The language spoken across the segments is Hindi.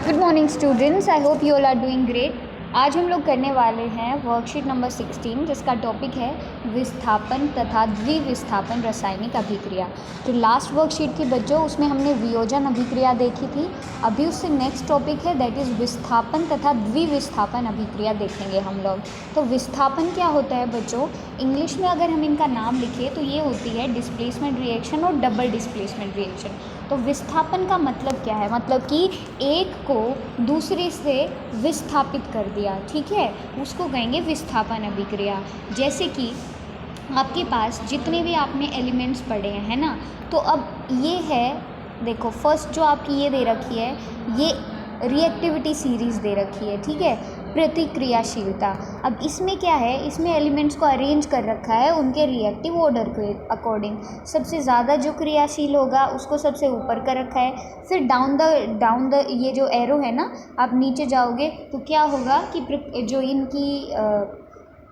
Good morning students, I hope you all are doing great. आज हम लोग करने वाले हैं वर्कशीट नंबर 16 जिसका टॉपिक है विस्थापन तथा द्विविस्थापन रासायनिक अभिक्रिया। जो लास्ट वर्कशीट थी बच्चों, उसमें हमने वियोजन अभिक्रिया देखी थी। अभी उससे नेक्स्ट टॉपिक है दैट इज़ विस्थापन तथा द्विविस्थापन अभिक्रिया देखेंगे हम लोग। तो विस्थापन क्या होता है बच्चों? इंग्लिश में अगर हम इनका नाम लिखें तो ये होती है डिस्प्लेसमेंट रिएक्शन और डबल डिस्प्लेसमेंट रिएक्शन। तो विस्थापन का मतलब क्या है? मतलब कि एक को दूसरे से विस्थापित कर दिया, ठीक है, उसको कहेंगे विस्थापन अभिक्रिया। जैसे कि आपके पास जितने भी आपने एलिमेंट्स पढ़े हैं, है ना, तो अब ये है, देखो फर्स्ट जो आपकी ये दे रखी है, ये रिएक्टिविटी सीरीज़ दे रखी है, ठीक है, प्रतिक्रियाशीलता। अब इसमें क्या है, इसमें एलिमेंट्स को अरेंज कर रखा है उनके रिएक्टिव ऑर्डर के अकॉर्डिंग। सबसे ज़्यादा जो क्रियाशील होगा उसको सबसे ऊपर कर रखा है। फिर डाउन द ये जो एरो है ना, आप नीचे जाओगे तो क्या होगा कि जो इनकी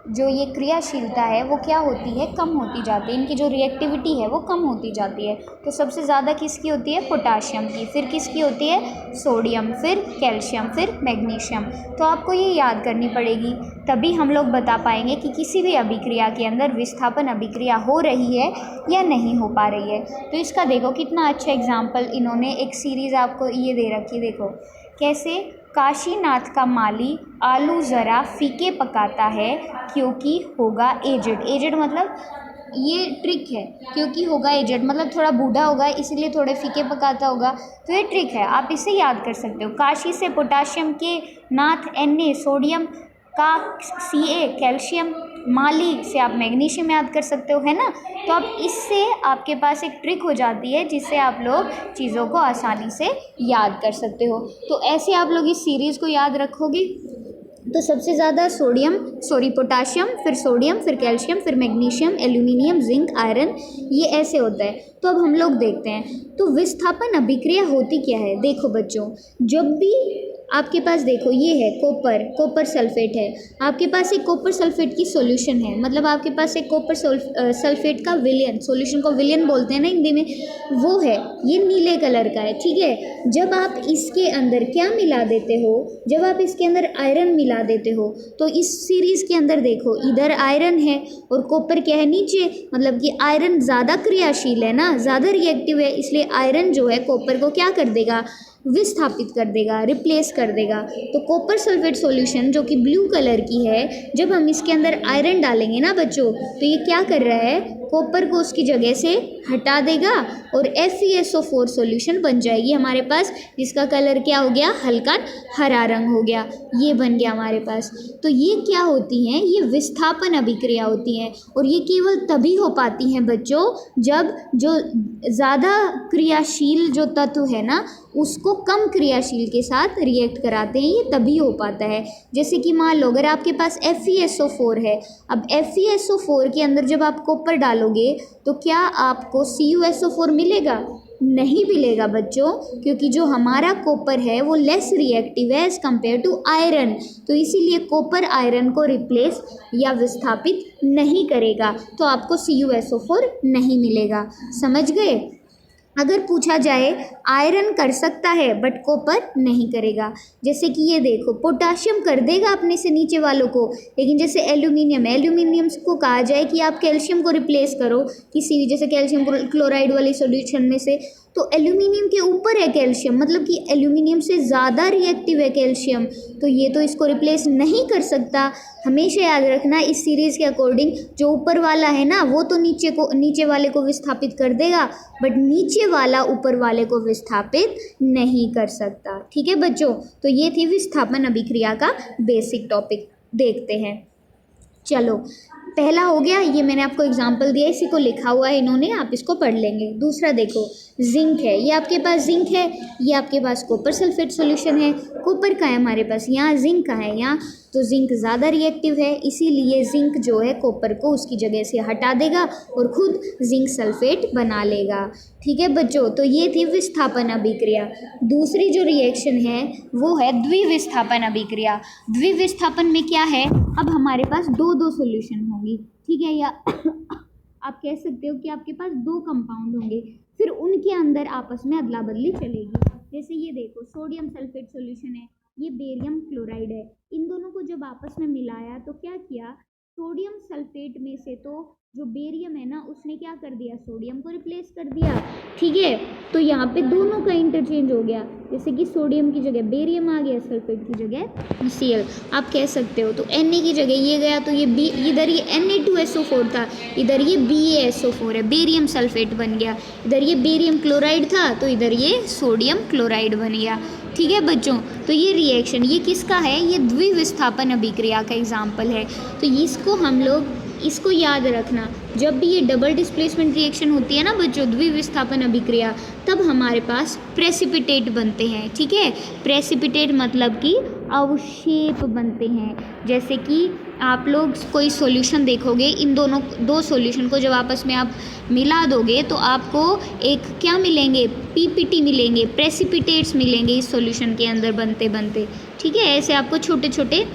जो ये क्रियाशीलता है वो क्या होती है, कम होती जाती है। इनकी जो रिएक्टिविटी है वो कम होती जाती है। तो सबसे ज़्यादा किसकी होती है? पोटाशियम की। फिर किसकी होती है? सोडियम, फिर कैल्शियम, फिर मैग्नीशियम। तो आपको ये याद करनी पड़ेगी, तभी हम लोग बता पाएंगे कि किसी भी अभिक्रिया के अंदर विस्थापन अभिक्रिया हो रही है या नहीं हो पा रही है। तो इसका देखो कितना अच्छा एग्जाम्पल, इन्होंने एक सीरीज़ आपको ये दे रखी, देखो कैसे काशीनाथ का माली आलू ज़रा फीके पकाता है क्योंकि होगा एजेड। एजेड मतलब ये ट्रिक है, क्योंकि होगा एजेड मतलब थोड़ा बूढ़ा होगा इसलिए थोड़े फीके पकाता होगा। तो ये ट्रिक है, आप इसे याद कर सकते हो। काशी से पोटाशियम के, नाथ Na, सोडियम का Ca, कैल्शियम, माली से आप मैग्नीशियम याद कर सकते हो, है ना। तो अब इससे आपके पास एक ट्रिक हो जाती है जिससे आप लोग चीज़ों को आसानी से याद कर सकते हो। तो ऐसे आप लोग इस सीरीज़ को याद रखोगे तो सबसे ज़्यादा पोटाशियम, फिर सोडियम, फिर कैल्शियम, फिर मैग्नीशियम, एल्यूमिनियम, जिंक, आयरन, ये ऐसे होता है। तो अब हम लोग देखते हैं तो विस्थापन अभिक्रिया होती क्या है। देखो बच्चों, जब भी आपके पास देखो ये है कॉपर सल्फेट है, आपके पास एक कॉपर सल्फेट की सॉल्यूशन है, मतलब आपके पास एक कॉपर सल्फेट का विलयन, सॉल्यूशन को विलयन बोलते हैं ना हिंदी में, वो है, ये नीले कलर का है, ठीक है। जब आप इसके अंदर क्या मिला देते हो, जब आप इसके अंदर आयरन मिला देते हो तो इस सीरीज़ के अंदर देखो इधर आयरन है और कॉपर क्या है नीचे, मतलब कि आयरन ज़्यादा क्रियाशील है ना, ज़्यादा रिएक्टिव है, इसलिए आयरन जो है कॉपर को क्या कर देगा, विस्थापित कर देगा, रिप्लेस कर देगा। तो कॉपर सल्फेट सॉल्यूशन जो कि ब्लू कलर की है, जब हम इसके अंदर आयरन डालेंगे ना बच्चों, तो ये क्या कर रहा है, कॉपर को उसकी जगह से हटा देगा और FeSO4 सॉल्यूशन बन जाएगी हमारे पास, जिसका कलर क्या हो गया, हल्का हरा रंग हो गया, ये बन गया हमारे पास। तो ये क्या होती हैं, ये विस्थापन अभिक्रिया होती हैं और ये केवल तभी हो पाती हैं बच्चों जब जो ज़्यादा क्रियाशील जो तत्व है ना उसको कम क्रियाशील के साथ रिएक्ट कराते हैं, ये तभी हो पाता है। जैसे कि मान लो अगर आपके पास FeSO4 है, अब FeSO4 के अंदर जब आप कॉपर डालोगे तो क्या आपको CuSO4 मिलेगा? नहीं मिलेगा बच्चों, क्योंकि जो हमारा कॉपर है वो लेस रिएक्टिव है एज़ कम्पेयर टू आयरन, तो इसीलिए कॉपर आयरन को रिप्लेस या विस्थापित नहीं करेगा, तो आपको CuSO4 नहीं मिलेगा। समझ गए? अगर पूछा जाए आयरन कर सकता है बट कॉपर नहीं करेगा। जैसे कि ये देखो पोटाशियम कर देगा अपने से नीचे वालों को, लेकिन जैसे एल्यूमिनियम को कहा जाए कि आप कैल्शियम को रिप्लेस करो किसी भी, जैसे कैल्शियम क्लोराइड वाली सॉल्यूशन में से, तो एल्यूमिनियम के ऊपर है कैल्शियम, मतलब कि एल्यूमिनियम से ज़्यादा रिएक्टिव है कैल्शियम, तो ये तो इसको रिप्लेस नहीं कर सकता। हमेशा याद रखना इस सीरीज़ के अकॉर्डिंग जो ऊपर वाला है ना वो तो नीचे वाले को विस्थापित कर देगा, बट नीचे वाला ऊपर वाले को विस्थापित नहीं कर सकता। ठीक है बच्चों, तो ये थी विस्थापन अभिक्रिया का बेसिक टॉपिक। देखते हैं, चलो पहला हो गया, ये मैंने आपको एग्जाम्पल दिया, इसी को लिखा हुआ है इन्होंने, आप इसको पढ़ लेंगे। दूसरा देखो जिंक है, ये आपके पास जिंक है, ये आपके पास कॉपर सल्फेट सॉल्यूशन है। कॉपर का है हमारे पास यहाँ, जिंक का है यहाँ, तो जिंक ज़्यादा रिएक्टिव है, इसीलिए जिंक जो है कॉपर को उसकी जगह से हटा देगा और खुद जिंक सल्फेट बना लेगा। ठीक है बच्चों, तो ये थी विस्थापन अभिक्रिया। दूसरी जो रिएक्शन है वो है द्विविस्थापन अभिक्रिया। द्विविस्थापन में क्या है, अब हमारे पास दो सॉल्यूशन होंगी, ठीक है, या आप कह सकते हो कि आपके पास दो कंपाउंड होंगे, फिर उनके अंदर आपस में अदला बदली चलेगी। जैसे ये देखो सोडियम सल्फेट सॉल्यूशन है, ये बेरियम क्लोराइड है। इन दोनों को जब आपस में मिलाया तो क्या किया, सोडियम सल्फेट में से तो जो बेरियम है ना उसने क्या कर दिया, सोडियम को रिप्लेस कर दिया। ठीक है, तो यहाँ पे दोनों का इंटरचेंज हो गया, जैसे कि सोडियम की जगह बेरियम आ गया, सल्फेट की जगह Cl आप कह सकते हो। तो Na की जगह ये गया तो ये बी, इधर ये Na2SO4 था, इधर ये BaSO4 है, बेरियम सल्फेट बन गया। इधर ये बेरियम क्लोराइड था तो इधर ये सोडियम क्लोराइड बन गया। ठीक है बच्चों, तो ये रिएक्शन ये किसका है, ये द्विविस्थापन अभिक्रिया का एग्जाम्पल है। तो इसको हम लोग इसको याद रखना, जब भी ये डबल डिस्प्लेसमेंट रिएक्शन होती है ना बच्चों, द्विविस्थापन अभिक्रिया, तब हमारे पास प्रेसिपिटेट बनते हैं। ठीक है, प्रेसिपिटेट मतलब कि अवशेप बनते हैं। जैसे कि आप लोग कोई सॉल्यूशन देखोगे, इन दोनों दो सॉल्यूशन को जब आपस में आप मिला दोगे तो आपको एक क्या मिलेंगे, पीपीटी मिलेंगे, प्रेसिपिटेट्स मिलेंगे इस सॉल्यूशन के अंदर बनते बनते। ठीक है, ऐसे आपको छोटे छोटे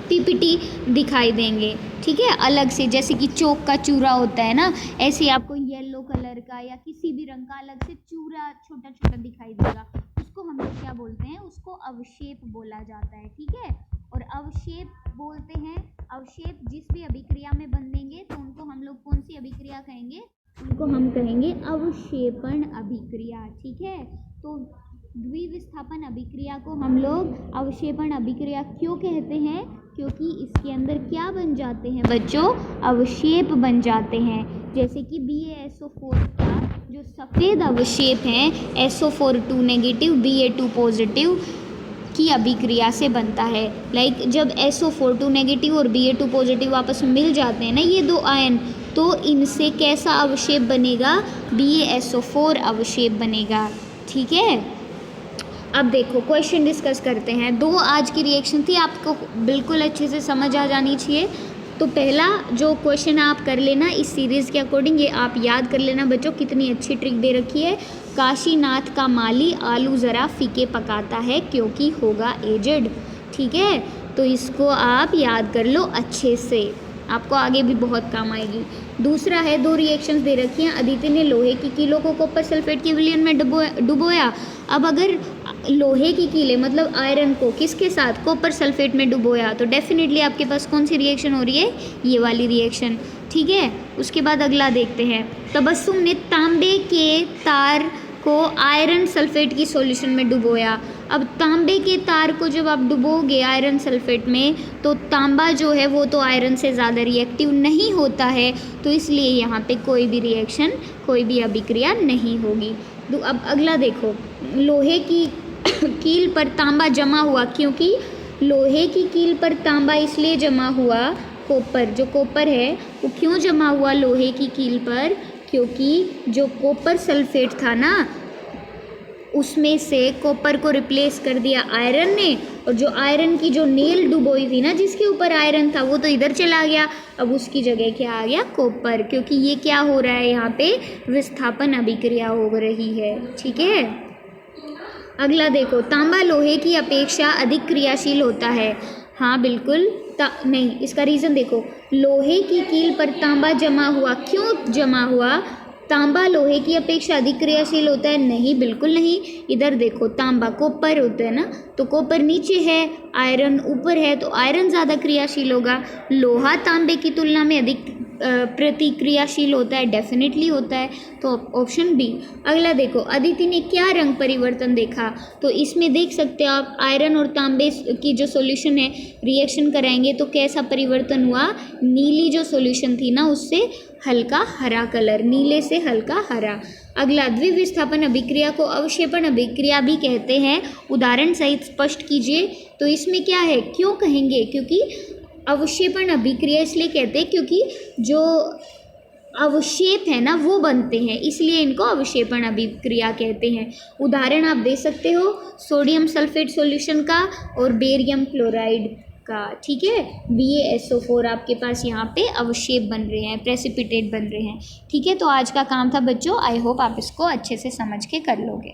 पीपीटी दिखाई देंगे। ठीक है, अलग से, जैसे कि चौक का चूरा होता है ना, ऐसे आपको येलो कलर का या किसी भी रंग का अलग से चूरा छोटा छोटा दिखाई देगा। उसको हम लोग क्या बोलते हैं, उसको अवशेप बोला जाता है। ठीक है, और अवशेप बोलते हैं, अवशेप जिस भी अभिक्रिया में बनेंगे तो उनको हम लोग कौन सी अभिक्रिया कहेंगे, उनको हम कहेंगे अवशेपण अभिक्रिया। ठीक है, तो द्विविस्थापन अभिक्रिया को हम लोग अवशेपण अभिक्रिया क्यों कहते हैं, क्योंकि इसके अंदर क्या बन जाते हैं बच्चों, अवशेप बन जाते हैं। जैसे कि BaSO4 का जो सफ़ेद अवशेप हैं SO4 2 नेगेटिव Ba2 पॉजिटिव की अभिक्रिया से बनता है। लाइक जब SO4 2 नेगेटिव और Ba2 पॉजिटिव आपस में मिल जाते हैं ना ये दो आयन, तो इनसे कैसा अवशेप बनेगा, BaSO4 अवशेप बनेगा। ठीक है, अब देखो क्वेश्चन डिस्कस करते हैं। दो आज की रिएक्शन थी, आपको बिल्कुल अच्छे से समझ आ जानी चाहिए। तो पहला जो क्वेश्चन आप कर लेना इस सीरीज़ के अकॉर्डिंग, ये आप याद कर लेना बच्चों, कितनी अच्छी ट्रिक दे रखी है। काशीनाथ का माली आलू ज़रा फीके पकाता है क्योंकि होगा एजड। ठीक है, तो इसको आप याद कर लो अच्छे से, आपको आगे भी बहुत काम आएगी। दूसरा है, दो रिएक्शंस दे रखी हैं। अदिति ने लोहे की कीलों को कॉपर सल्फेट के विलयन में डुबोया। अब अगर लोहे की कीलें मतलब आयरन को किसके साथ, कॉपर सल्फेट में डुबोया, तो डेफिनेटली आपके पास कौन सी रिएक्शन हो रही है, ये वाली रिएक्शन। ठीक है, उसके बाद अगला देखते हैं। तबस्सुम ने तांबे के तार को आयरन सल्फेट की सॉल्यूशन में डुबोया। अब तांबे के तार को जब आप डुबोगे आयरन सल्फेट में, तो तांबा जो है वो तो आयरन से ज़्यादा रिएक्टिव नहीं होता है, तो इसलिए यहाँ पे कोई भी रिएक्शन, कोई भी अभिक्रिया नहीं होगी। अब अगला देखो, लोहे की कील पर तांबा जमा हुआ, क्योंकि लोहे की कील पर तांबा इसलिए जमा हुआ, कॉपर जो कॉपर है वो क्यों जमा हुआ लोहे की कील पर, क्योंकि जो कॉपर सल्फेट था ना उसमें से कॉपर को रिप्लेस कर दिया आयरन ने, और जो आयरन की जो नेल डुबोई थी ना जिसके ऊपर आयरन था वो तो इधर चला गया, अब उसकी जगह क्या आ गया, कॉपर, क्योंकि ये क्या हो रहा है यहाँ पे, विस्थापन अभिक्रिया हो रही है। ठीक है, अगला देखो, तांबा लोहे की अपेक्षा अधिक क्रियाशील होता है। हाँ बिल्कुल, नहीं, इसका रीज़न देखो, लोहे की कील पर तांबा जमा हुआ, क्यों जमा हुआ, तांबा लोहे की अपेक्षा अधिक क्रियाशील होता है, नहीं बिल्कुल नहीं। इधर देखो, तांबा कॉपर होता है ना, तो कॉपर नीचे है, आयरन ऊपर है, तो आयरन ज़्यादा क्रियाशील होगा। लोहा तांबे की तुलना में अधिक प्रतिक्रियाशील होता है, डेफिनेटली होता है, तो ऑप्शन बी। अगला देखो, अदिति ने क्या रंग परिवर्तन देखा, तो इसमें देख सकते हो आप, आयरन और तांबे की जो सॉल्यूशन है रिएक्शन कराएंगे तो कैसा परिवर्तन हुआ, नीली जो सॉल्यूशन थी ना उससे हल्का हरा कलर, नीले से हल्का हरा। अगला, द्विविस्थापन अभिक्रिया को अवशेपण अभिक्रिया भी कहते हैं, उदाहरण सहित स्पष्ट कीजिए। तो इसमें क्या है, क्यों कहेंगे, क्योंकि अवशेपण अभिक्रिया इसलिए कहते हैं क्योंकि जो अवशेप है ना वो बनते हैं, इसलिए इनको अवशेपण अभिक्रिया कहते हैं। उदाहरण आप दे सकते हो सोडियम सल्फेट सॉल्यूशन का और बेरियम क्लोराइड का। ठीक है, BaSO4 आपके पास यहाँ पे अवशेप बन रहे हैं, प्रेसिपिटेट बन रहे हैं। ठीक है, तो आज का काम था बच्चों, आई होप आप इसको अच्छे से समझ के कर लोगे।